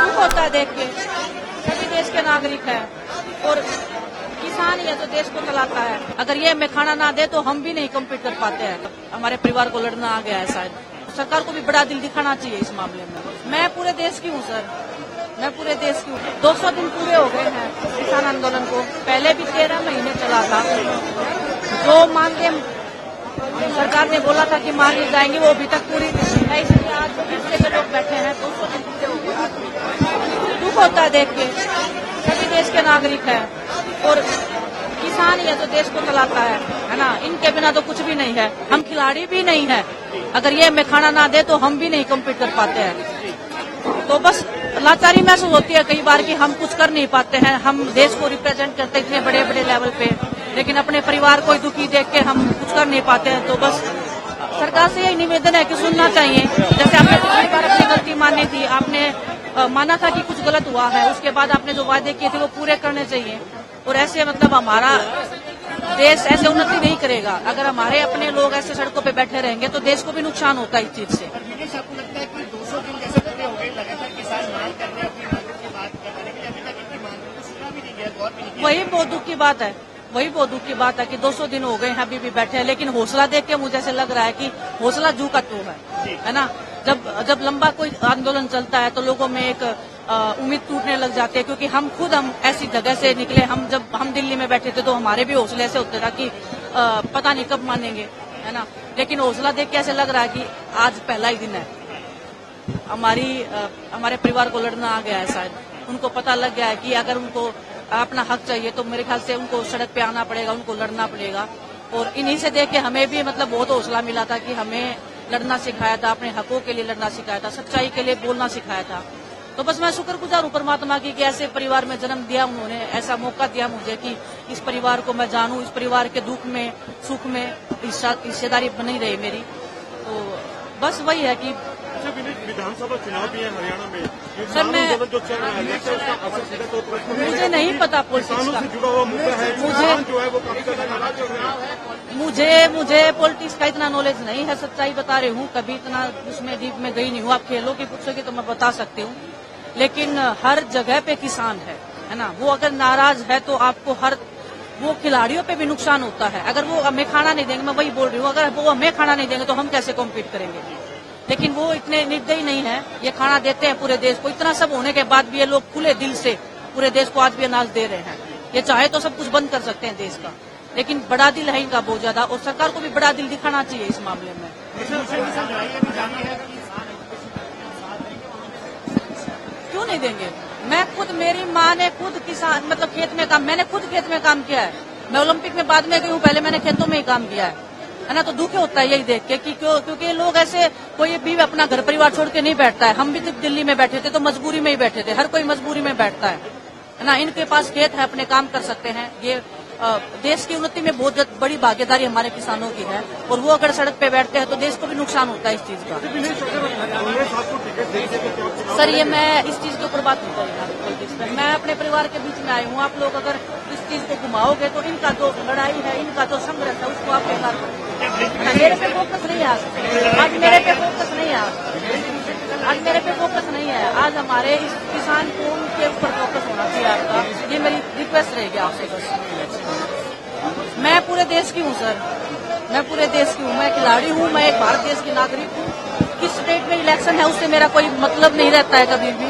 दुख होता है देख के। सभी देश के नागरिक हैं और किसान ही है तो देश को चलाता है। अगर ये हमें खाना ना दे तो हम भी नहीं कम्पीट कर पाते हैं। हमारे परिवार को लड़ना आ गया है शायद। सरकार को भी बड़ा दिल दिखाना चाहिए इस मामले में। मैं पूरे देश की हूँ सर, मैं पूरे देश की हूँ। 200 दिन पूरे हो गए हैं किसान आंदोलन को। पहले भी 13 महीने चला था। जो मांगे सरकार ने बोला था कि मान ली जाएंगे वो अभी तक पूरी नहीं है, इसलिए आज जो हिस्से में लोग बैठे हैं 200 दिन पूरे हो गए। दुख होता है देख के। सभी देश के नागरिक हैं और किसान ही है तो देश को चलाता है ना। इनके बिना तो कुछ भी नहीं है। हम खिलाड़ी भी नहीं है। अगर ये हमें खाना ना दे तो हम भी नहीं कम्पीट कर पाते हैं। तो बस लाचारी महसूस होती है कई बार कि हम कुछ कर नहीं पाते हैं। हम देश को रिप्रेजेंट करते इतने बड़े बड़े लेवल पे, लेकिन अपने परिवार को दुखी देख के हम कुछ कर नहीं पाते हैं। तो बस सरकार से यही निवेदन है कि सुनना चाहिए। जैसे आपने पिछली बार अपनी गलती मानी थी, आपने माना था कि कुछ गलत हुआ है, उसके बाद आपने जो वादे किए थे वो पूरे करने चाहिए। और ऐसे मतलब हमारा देश ऐसे उन्नति नहीं करेगा। अगर हमारे अपने लोग ऐसे सड़कों पे बैठे रहेंगे तो देश को भी नुकसान होता है इस चीज से। आपको लगता है कि 200 दिन कैसे पूरे हो गए, लगातार किसान मांग कर रहे हैं अपनी मांगों की बात कर रहे हैं, अभी तक इनकी मांगों को सुना भी नहीं गया, गौर भी नहीं किया। वही बहुत दुख की बात है। वही बहुत दुख की बात है कि 200 दिन हो गए हैं अभी भी बैठे हैं। लेकिन हौसला देख के मुझे ऐसे लग रहा है कि हौसला जू का तो है ना। जब लंबा कोई आंदोलन चलता है तो लोगों में एक उम्मीद टूटने लग जाती है, क्योंकि हम ऐसी जगह से निकले। जब हम दिल्ली में बैठे थे तो हमारे भी हौसले ऐसे होते था कि पता नहीं कब मानेंगे, है ना। लेकिन हौसला देख के ऐसे लग रहा है कि आज पहला ही दिन है। हमारे परिवार को लड़ना आ गया है शायद। उनको पता लग गया है कि अगर उनको अपना हक चाहिए तो मेरे ख्याल से उनको सड़क पे आना पड़ेगा, उनको लड़ना पड़ेगा। और इन्हीं से देख के हमें भी मतलब बहुत हौसला मिला था कि हमें लड़ना सिखाया था, अपने हकों के लिए लड़ना सिखाया था, सच्चाई के लिए बोलना सिखाया था। तो बस मैं शुक्रगुजार हूँ परमात्मा की कि ऐसे परिवार में जन्म दिया उन्होंने, ऐसा मौका दिया मुझे कि इस परिवार को मैं जानूं, इस परिवार के दुख में सुख में हिस्सेदारी बनी रही मेरी। तो बस वही है कि विधानसभा चुनाव भी है हरियाणा में। सर मैं जो चल रहा है उसका असर सीधा तौर पर मुझे नहीं पता किसानों पॉलिटिक्स से का। जुड़ा हुआ मुद्दा है। किसान जो है वो काफी ज्यादा नाराज हो रहा है। मुझे पॉलिटिक्स का इतना नॉलेज नहीं है, सच्चाई बता रही हूँ। कभी इतना उसमें डीप में गई नहीं हूँ। आप खेलों की पूछोगे तो मैं बता सकती हूँ, लेकिन हर जगह पे किसान है ना। वो अगर नाराज है तो आपको वो खिलाड़ियों पे भी नुकसान होता है। अगर वो हमें खाना नहीं देंगे, मैं वही बोल रही हूँ, अगर वो हमें खाना नहीं देंगे तो हम कैसे कॉम्पीट करेंगे। लेकिन वो इतने निर्दयी नहीं है, ये खाना देते हैं पूरे देश को। इतना सब होने के बाद भी ये लोग खुले दिल से पूरे देश को आज भी अनाज दे रहे हैं। ये चाहे तो सब कुछ बंद कर सकते हैं देश का, लेकिन बड़ा दिल है इनका बहुत ज्यादा। और सरकार को भी बड़ा दिल दिखाना चाहिए इस मामले में। क्यों नहीं देंगे? मैं खुद, मेरी माँ ने खुद किसान मतलब खेत में काम, मैंने खुद खेत में काम किया है। मैं ओलंपिक में बाद में गई हूँ, पहले मैंने खेतों में ही काम किया है ना। तो दुख होता है यही देख के कि क्योंकि लोग ऐसे कोई भी अपना घर परिवार छोड़ के नहीं बैठता है। हम भी जब दिल्ली में बैठे थे तो मजबूरी में ही बैठे थे। हर कोई मजबूरी में बैठता है ना। इनके पास खेत है, अपने काम कर सकते हैं। ये देश की उन्नति में बहुत बड़ी भागीदारी हमारे किसानों की है। और वो अगर सड़क पे बैठते हैं तो देश को भी नुकसान होता है इस चीज का। सर ये मैं इस चीज के ऊपर बात नहीं करूँगा। मैं अपने परिवार के बीच में आई हूँ। आप लोग अगर इस चीज को घुमाओगे तो इनका जो लड़ाई है, इनका जो संघर्ष है, उसको आप बेकार करोगे। मेरे पे फोकस नहीं है आज मेरे पे फोकस नहीं है आज मेरे पे फोकस नहीं है। आज हमारे इस किसान को उनके ऊपर फोकस होना चाहिए आपका। ये मेरी रिक्वेस्ट रहेगी आपसे बस। मैं पूरे देश की हूँ सर, मैं पूरे देश की हूँ। मैं खिलाड़ी हूँ, मैं एक भारत देश की नागरिक हूँ। किस स्टेट में इलेक्शन है उससे मेरा कोई मतलब नहीं रहता है कभी भी।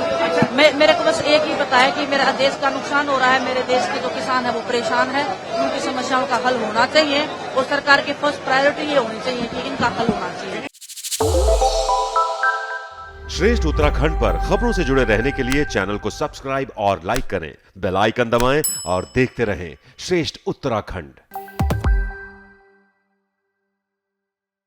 मेरे को बस एक ही पता है कि मेरा देश का नुकसान हो रहा है। मेरे देश के जो किसान है वो परेशान है। उनकी समस्याओं का हल होना चाहिए और सरकार की फर्स्ट प्रायोरिटी ये होनी चाहिए कि इनका हल होना चाहिए। श्रेष्ठ उत्तराखंड पर खबरों से जुड़े रहने के लिए चैनल को सब्सक्राइब और लाइक करें, बेल आइकन दबाएं और देखते रहें श्रेष्ठ उत्तराखंड।